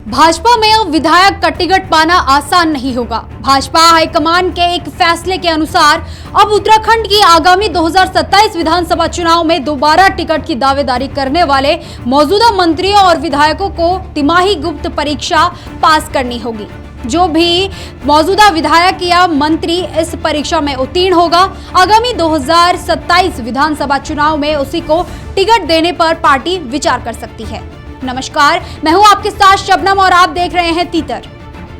भाजपा में अब विधायक का टिकट पाना आसान नहीं होगा। भाजपा हाईकमान के एक फैसले के अनुसार अब उत्तराखंड की आगामी 2027 विधानसभा चुनाव में दोबारा टिकट की दावेदारी करने वाले मौजूदा मंत्रियों और विधायकों को तिमाही गुप्त परीक्षा पास करनी होगी। जो भी मौजूदा विधायक या मंत्री इस परीक्षा में उत्तीर्ण होगा, आगामी 2027 विधानसभा चुनाव में उसी को टिकट देने पर पार्टी विचार कर सकती है। नमस्कार, मैं हूं आपके साथ शबनम और आप देख रहे हैं तीतर।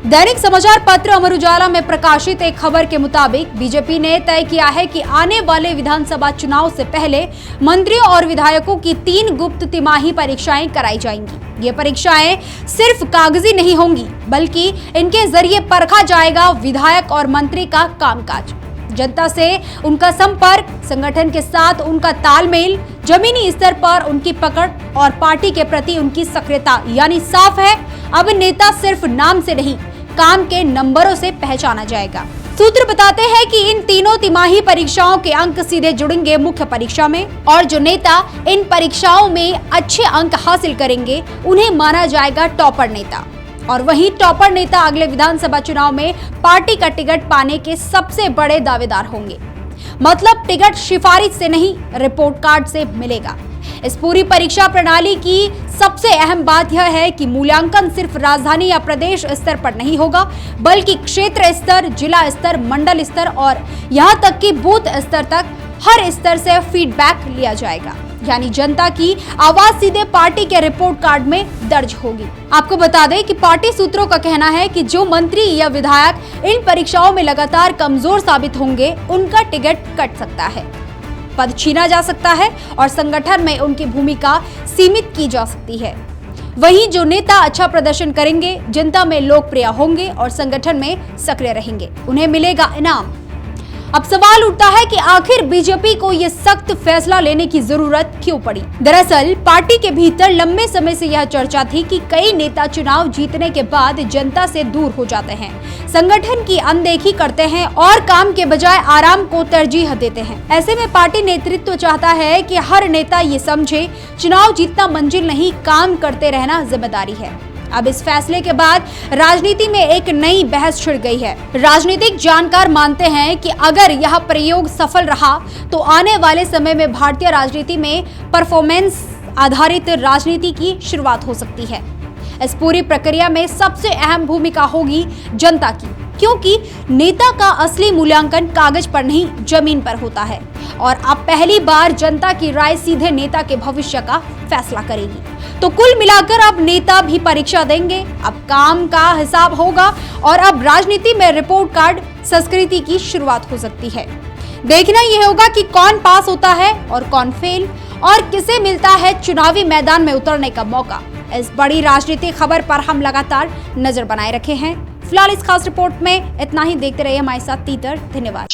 दैनिक समाचार पत्र अमर उजाला में प्रकाशित एक खबर के मुताबिक बीजेपी ने तय किया है कि आने वाले विधानसभा चुनाव से पहले मंत्रियों और विधायकों की 3 गुप्त तिमाही परीक्षाएं कराई जाएंगी। ये परीक्षाएं सिर्फ कागजी नहीं होंगी, बल्कि इनके जरिए परखा जाएगा विधायक और मंत्री का कामकाज, जनता से उनका संपर्क, संगठन के साथ उनका तालमेल, जमीनी स्तर पर उनकी पकड़ और पार्टी के प्रति उनकी सक्रियता। यानी साफ है, अब नेता सिर्फ नाम से नहीं, काम के नंबरों से पहचाना जाएगा। सूत्र बताते हैं कि इन तीनों तिमाही परीक्षाओं के अंक सीधे जुड़ेंगे मुख्य परीक्षा में, और जो नेता इन परीक्षाओं में अच्छे अंक हासिल करेंगे उन्हें माना जाएगा टॉपर नेता। और वहीं टॉपर नेता अगले विधानसभा चुनाव में पार्टी का टिकट पाने के सबसे बड़े दावेदार होंगे। मतलब टिकट सिफारिश से नहीं, रिपोर्ट कार्ड से मिलेगा। इस पूरी परीक्षा प्रणाली की सबसे अहम बात यह है कि मूल्यांकन सिर्फ राजधानी या प्रदेश स्तर पर नहीं होगा, बल्कि क्षेत्र स्तर, जिला स्तर, मंडल स्तर और यहाँ तक कि बूथ स्तर तक हर स्तर से फीडबैक लिया जाएगा। यानी जनता की आवाज सीधे पार्टी के रिपोर्ट कार्ड में दर्ज होगी। आपको बता दें कि पार्टी सूत्रों का कहना है कि जो मंत्री या विधायक इन परीक्षाओं में लगातार कमजोर साबित होंगे, उनका टिकट कट सकता है, पद छीना जा सकता है और संगठन में उनकी भूमिका सीमित की जा सकती है। वहीं जो नेता अच्छा प्रदर्शन करेंगे, जनता में लोकप्रिय होंगे और संगठन में सक्रिय रहेंगे, उन्हें मिलेगा इनाम। अब सवाल उठता है कि आखिर बीजेपी को यह सख्त फैसला लेने की जरूरत क्यों पड़ी। दरअसल पार्टी के भीतर लंबे समय से यह चर्चा थी कि कई नेता चुनाव जीतने के बाद जनता से दूर हो जाते हैं, संगठन की अनदेखी करते हैं और काम के बजाय आराम को तरजीह देते हैं। ऐसे में पार्टी नेतृत्व चाहता है कि हर नेता ये समझे, चुनाव जीतना मंजिल नहीं, काम करते रहना जिम्मेदारी है। अब इस फैसले के बाद राजनीति में एक नई बहस छिड़ गई है। राजनीतिक जानकार मानते हैं कि अगर यह प्रयोग सफल रहा तो आने वाले समय में भारतीय राजनीति में परफॉर्मेंस आधारित राजनीति की शुरुआत हो सकती है। इस पूरी प्रक्रिया में सबसे अहम भूमिका होगी जनता की, क्योंकि नेता का असली मूल्यांकन कागज पर नहीं, जमीन पर होता है। और अब पहली बार जनता की राय सीधे नेता के भविष्य का फैसला करेगी। तो कुल मिलाकर अब नेता भी परीक्षा देंगे, अब काम का हिसाब होगा और अब राजनीति में रिपोर्ट कार्ड संस्कृति की शुरुआत हो सकती है। देखना यह होगा कि कौन पास होता है और कौन फेल, और किसे मिलता है चुनावी मैदान में उतरने का मौका। इस बड़ी राजनीतिक खबर पर हम लगातार नजर बनाए रखे हैं। फिलहाल इस खास रिपोर्ट में इतना ही। देखते रहिए हमारे साथ तीतर। धन्यवाद।